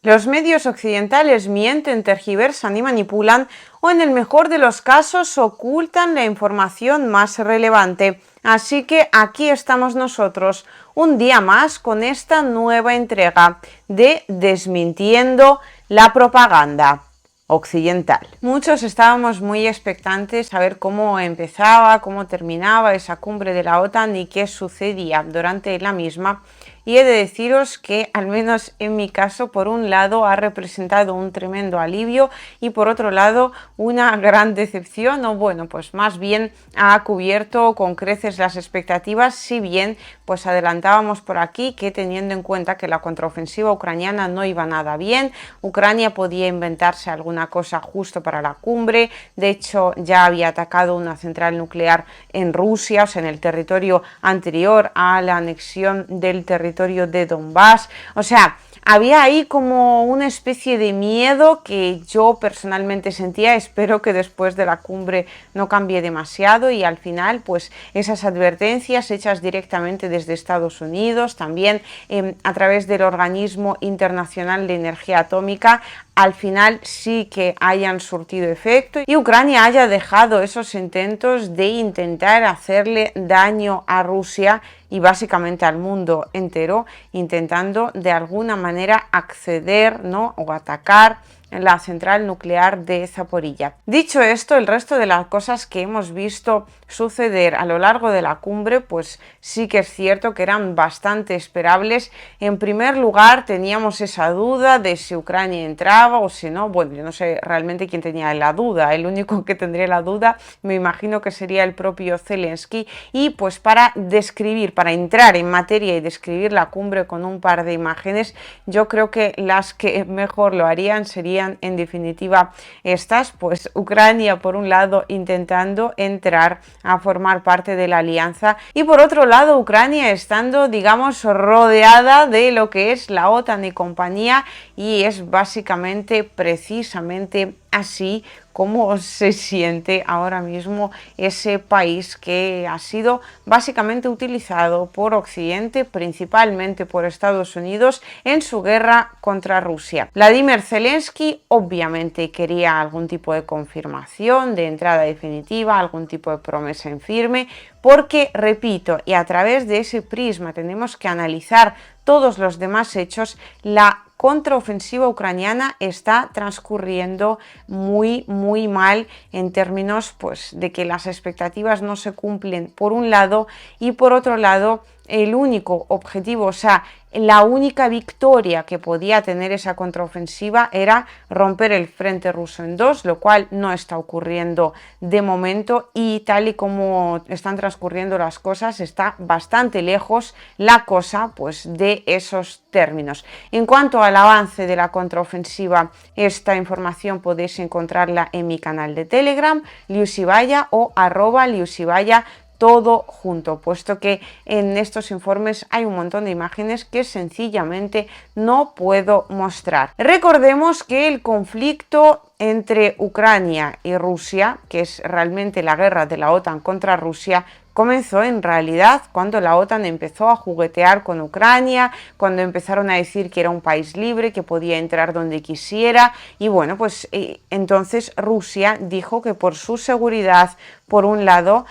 Los medios occidentales mienten, tergiversan y manipulan, o en el mejor de los casos ocultan la información más relevante. Así que aquí estamos nosotros, un día más con esta nueva entrega de Desmintiendo la propaganda occidental. Muchos estábamos muy expectantes a ver cómo empezaba, cómo terminaba esa cumbre de la OTAN y qué sucedía durante la misma. Y he de deciros que, al menos en mi caso, por un lado ha representado un tremendo alivio y por otro lado una gran decepción, o bueno, pues más bien ha cubierto con creces las expectativas, si bien pues adelantábamos por aquí que, teniendo en cuenta que la contraofensiva ucraniana no iba nada bien, Ucrania podía inventarse alguna cosa justo para la cumbre. De hecho, ya había atacado una central nuclear en Rusia, o sea, en el territorio anterior a la anexión del territorio de Donbass. O sea, había ahí como una especie de miedo que yo personalmente sentía. Espero que después de la cumbre no cambie demasiado y al final pues esas advertencias hechas directamente desde Estados Unidos, también a través del Organismo Internacional de Energía Atómica, al final sí que hayan surtido efecto y Ucrania haya dejado esos intentos de intentar hacerle daño a Rusia y básicamente al mundo entero, intentando de alguna manera acceder, ¿no?, o atacar la central nuclear de Zaporilla. Dicho esto, el resto de las cosas que hemos visto suceder a lo largo de la cumbre, pues sí que es cierto que eran bastante esperables. En primer lugar, teníamos esa duda de si Ucrania entraba o si no. Bueno, yo no sé realmente quién tenía la duda. El único que tendría la duda, me imagino que sería el propio Zelensky. Y pues para describir, para entrar en materia y describir la cumbre con un par de imágenes, yo creo que las que mejor lo harían serían, en definitiva, estas, pues Ucrania por un lado intentando entrar a formar parte de la alianza y por otro lado Ucrania estando, digamos, rodeada de lo que es la OTAN y compañía, y es básicamente precisamente así como se siente ahora mismo ese país que ha sido básicamente utilizado por Occidente, principalmente por Estados Unidos, en su guerra contra Rusia. Vladimir Zelensky obviamente quería algún tipo de confirmación de entrada definitiva, algún tipo de promesa en firme, porque, repito, y a través de ese prisma tenemos que analizar todos los demás hechos, la contraofensiva ucraniana está transcurriendo muy mal en términos pues de que las expectativas no se cumplen por un lado y por otro lado el único objetivo, o sea, la única victoria que podía tener esa contraofensiva era romper el frente ruso en dos, lo cual no está ocurriendo de momento, y tal y como están transcurriendo las cosas está bastante lejos la cosa pues de esos términos. En cuanto al avance de la contraofensiva, esta información podéis encontrarla en mi canal de Telegram, liusibaya, o @liusibaya, todo junto, puesto que en estos informes hay un montón de imágenes que sencillamente no puedo mostrar. Recordemos que el conflicto entre Ucrania y Rusia, que es realmente la guerra de la OTAN contra Rusia, comenzó en realidad cuando la OTAN empezó a juguetear con Ucrania, cuando empezaron a decir que era un país libre, que podía entrar donde quisiera, y bueno, pues entonces Rusia dijo que por su seguridad, por un lado,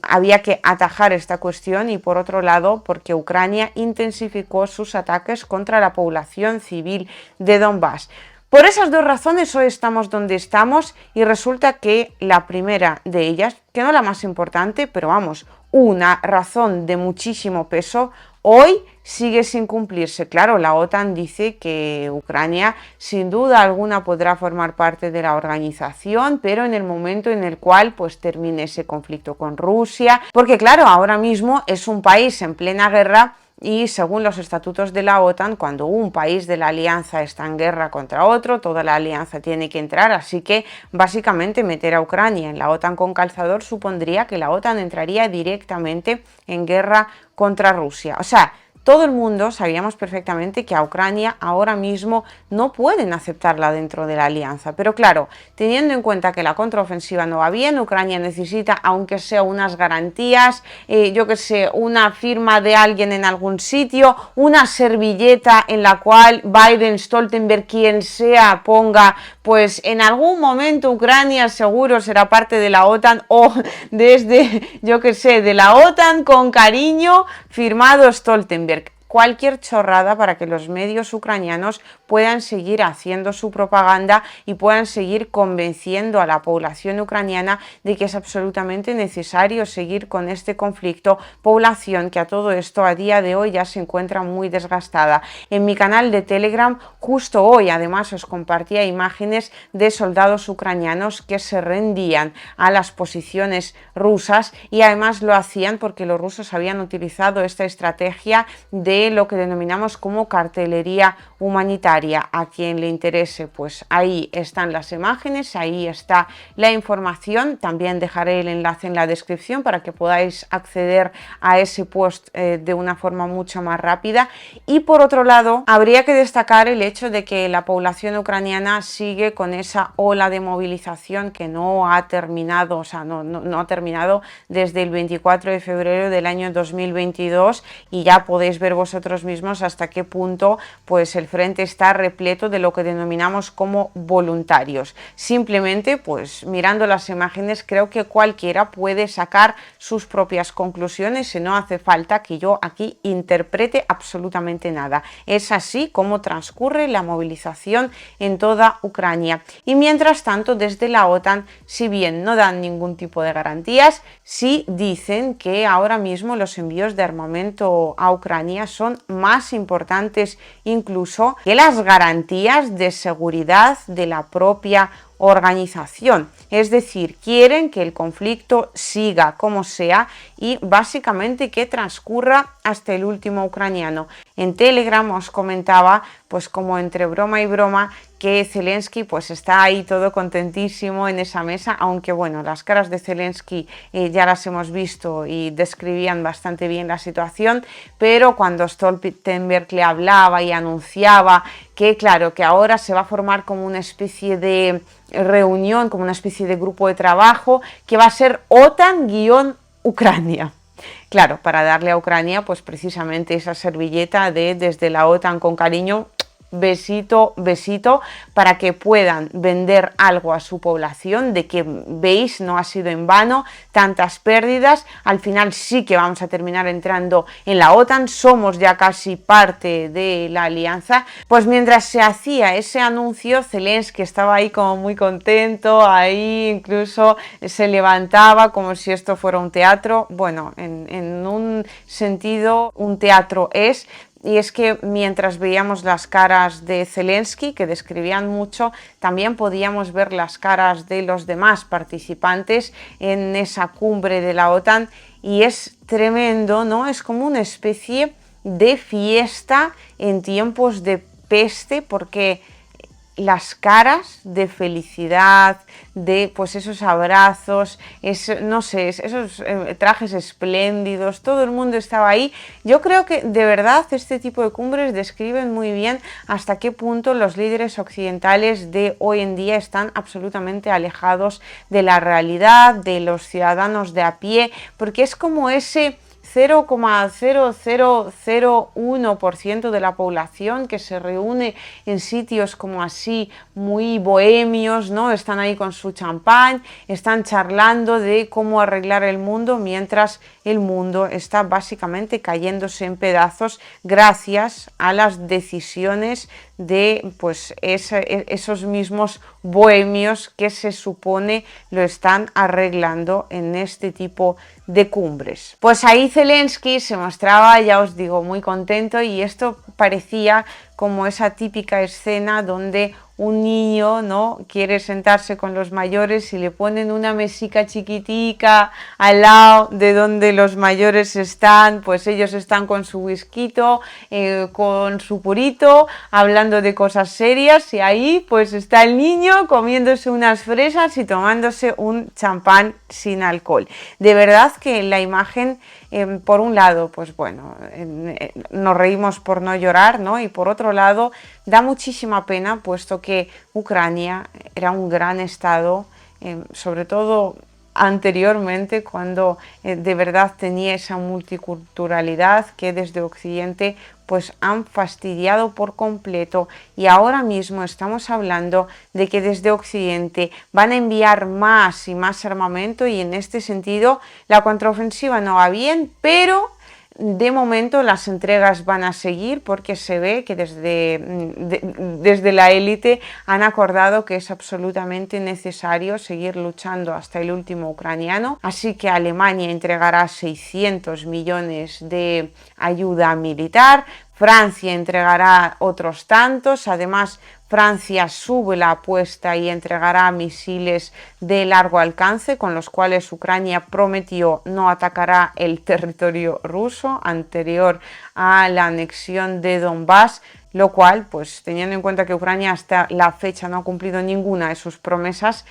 había que atajar esta cuestión, y por otro lado, porque Ucrania intensificó sus ataques contra la población civil de Donbass. Por esas dos razones hoy estamos donde estamos, y resulta que la primera de ellas, que no la más importante, pero vamos, una razón de muchísimo peso, hoy sigue sin cumplirse. Claro, la OTAN dice que Ucrania sin duda alguna podrá formar parte de la organización, pero en el momento en el cual pues termine ese conflicto con Rusia, porque claro, ahora mismo es un país en plena guerra. Y según los estatutos de la OTAN, cuando un país de la alianza está en guerra contra otro, toda la alianza tiene que entrar. Así que básicamente meter a Ucrania en la OTAN con calzador supondría que la OTAN entraría directamente en guerra contra Rusia. O sea, todo el mundo sabíamos perfectamente que a Ucrania ahora mismo no pueden aceptarla dentro de la alianza. Pero claro, teniendo en cuenta que la contraofensiva no va bien, Ucrania necesita, aunque sea unas garantías, yo que sé, una firma de alguien en algún sitio, una servilleta en la cual Biden, Stoltenberg, quien sea, ponga, pues en algún momento Ucrania seguro será parte de la OTAN, o desde, yo que sé, de la OTAN con cariño, firmado Stoltenberg. Cualquier chorrada para que los medios ucranianos puedan seguir haciendo su propaganda y puedan seguir convenciendo a la población ucraniana de que es absolutamente necesario seguir con este conflicto, población que a todo esto a día de hoy ya se encuentra muy desgastada. En mi canal de Telegram justo hoy además os compartía imágenes de soldados ucranianos que se rendían a las posiciones rusas y además lo hacían porque los rusos habían utilizado esta estrategia de lo que denominamos como cartelería humanitaria. A quien le interese, pues ahí están las imágenes, ahí está la información. También dejaré el enlace en la descripción para que podáis acceder a ese post de una forma mucho más rápida. Y por otro lado, habría que destacar el hecho de que la población ucraniana sigue con esa ola de movilización que no ha terminado, o sea, no ha terminado desde el 24 de febrero del año 2022 y ya podéis ver vosotros mismos hasta qué punto pues el frente está repleto de lo que denominamos como voluntarios. Simplemente pues mirando las imágenes creo que cualquiera puede sacar sus propias conclusiones y no hace falta que yo aquí interprete absolutamente nada. Es así como transcurre la movilización en toda Ucrania. Y mientras tanto desde la OTAN, si bien no dan ningún tipo de garantías, sí dicen que ahora mismo los envíos de armamento a Ucrania son más importantes incluso que las garantías de seguridad de la propia organización. Es decir, quieren que el conflicto siga como sea y básicamente que transcurra hasta el último ucraniano. En Telegram os comentaba, pues como entre broma y broma, que Zelensky pues está ahí todo contentísimo en esa mesa, aunque bueno, las caras de Zelensky ya las hemos visto y describían bastante bien la situación, pero cuando Stoltenberg le hablaba y anunciaba que claro, que ahora se va a formar como una especie de reunión, como una especie de grupo de trabajo que va a ser OTAN-Ucrania. Claro, para darle a Ucrania pues precisamente esa servilleta de desde la OTAN con cariño, besito, besito, para que puedan vender algo a su población de que veis no ha sido en vano tantas pérdidas, al final sí que vamos a terminar entrando en la OTAN, somos ya casi parte de la alianza. Pues mientras se hacía ese anuncio, Zelensky estaba ahí como muy contento, ahí incluso se levantaba como si esto fuera un teatro. Bueno, en un sentido un teatro es. Y es que mientras veíamos las caras de Zelensky, que describían mucho, también podíamos ver las caras de los demás participantes en esa cumbre de la OTAN y es tremendo, ¿no? Es como una especie de fiesta en tiempos de peste porque las caras de felicidad, de pues esos abrazos, no sé, esos trajes espléndidos, todo el mundo estaba ahí. Yo creo que de verdad este tipo de cumbres describen muy bien hasta qué punto los líderes occidentales de hoy en día están absolutamente alejados de la realidad, de los ciudadanos de a pie, porque es como ese 0,0001% de la población que se reúne en sitios como así muy bohemios, ¿no? Están ahí con su champán, están charlando de cómo arreglar el mundo mientras el mundo está básicamente cayéndose en pedazos gracias a las decisiones de pues esos mismos bohemios que se supone lo están arreglando en este tipo de cumbres. Pues ahí Zelensky se mostraba, ya os digo, muy contento y esto parecía como esa típica escena donde un niño, ¿no?, quiere sentarse con los mayores y le ponen una mesica chiquitica al lado de donde los mayores están, pues ellos están con su whisky, con su purito, hablando de cosas serias y ahí pues está el niño comiéndose unas fresas y tomándose un champán sin alcohol. De verdad que la imagen por un lado, pues bueno, nos reímos por no llorar, ¿no? Y por otro lado, da muchísima pena, puesto que Ucrania era un gran estado, sobre todo anteriormente, cuando de verdad tenía esa multiculturalidad que desde Occidente pues han fastidiado por completo, y ahora mismo estamos hablando de que desde Occidente van a enviar más y más armamento, y en este sentido la contraofensiva no va bien, pero de momento las entregas van a seguir, porque se ve que desde la élite han acordado que es absolutamente necesario seguir luchando hasta el último ucraniano. Así que Alemania entregará 600 millones de ayuda militar, Francia entregará otros tantos. Además, Francia sube la apuesta y entregará misiles de largo alcance, con los cuales Ucrania prometió no atacará el territorio ruso anterior a la anexión de Donbass, lo cual, pues teniendo en cuenta que Ucrania hasta la fecha no ha cumplido ninguna de sus promesas,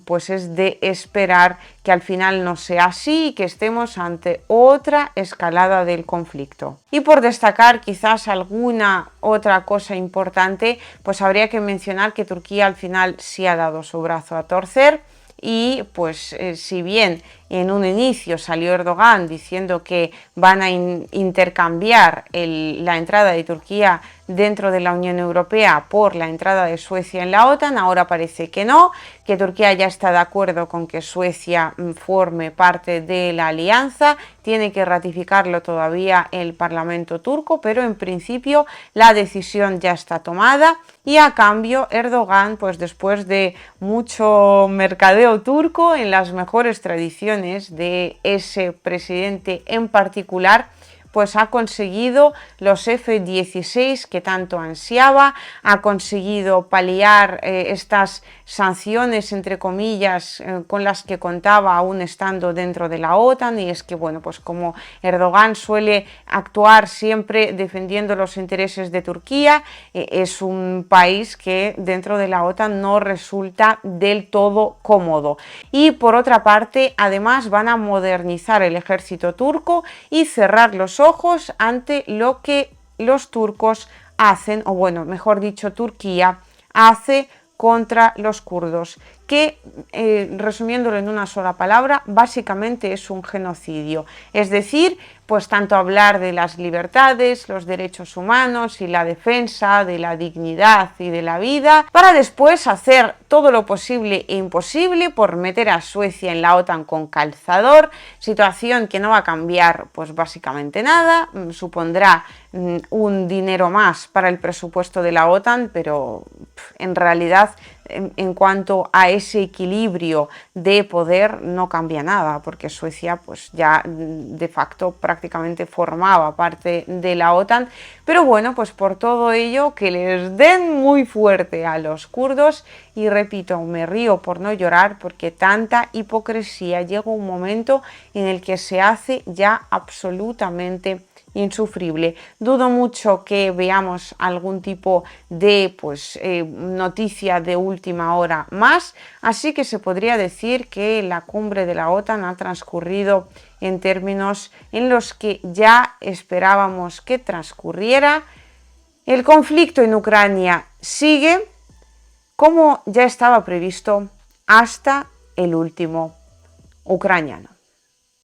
pues es de esperar que al final no sea así y que estemos ante otra escalada del conflicto. Y por destacar quizás alguna otra cosa importante, pues habría que mencionar que Turquía al final sí ha dado su brazo a torcer. Y pues si bien en un inicio salió Erdogan diciendo que van a intercambiar la entrada de Turquía dentro de la Unión Europea por la entrada de Suecia en la OTAN, ahora parece que no, que Turquía ya está de acuerdo con que Suecia forme parte de la alianza. Tiene que ratificarlo todavía el Parlamento turco, pero en principio la decisión ya está tomada, y a cambio Erdogan, pues después de mucho mercadeo turco en las mejores tradiciones de ese presidente en particular, pues ha conseguido los F-16 que tanto ansiaba, ha conseguido paliar estas sanciones, entre comillas, con las que contaba aún estando dentro de la OTAN. Y es que, bueno, pues como Erdogan suele actuar siempre defendiendo los intereses de Turquía, es un país que dentro de la OTAN no resulta del todo cómodo. Y por otra parte, además van a modernizar el ejército turco y cerrar los ojos ante lo que los turcos hacen, o bueno, mejor dicho, Turquía hace contra los kurdos, que resumiéndolo en una sola palabra, básicamente es un genocidio. Es decir, pues tanto hablar de las libertades, los derechos humanos y la defensa de la dignidad y de la vida, para después hacer todo lo posible e imposible por meter a Suecia en la OTAN con calzador, situación que no va a cambiar pues básicamente nada, supondrá un dinero más para el presupuesto de la OTAN, pero en realidad en cuanto a ese equilibrio de poder no cambia nada, porque Suecia pues ya de facto prácticamente formaba parte de la OTAN. Pero bueno, pues por todo ello, que les den muy fuerte a los kurdos. Y repito, me río por no llorar, porque tanta hipocresía llega un momento en el que se hace ya absolutamente insufrible. Dudo mucho que veamos algún tipo de noticia de última hora más, así que se podría decir que la cumbre de la OTAN ha transcurrido en términos en los que ya esperábamos que transcurriera. El conflicto en Ucrania sigue como ya estaba previsto hasta el último ucraniano.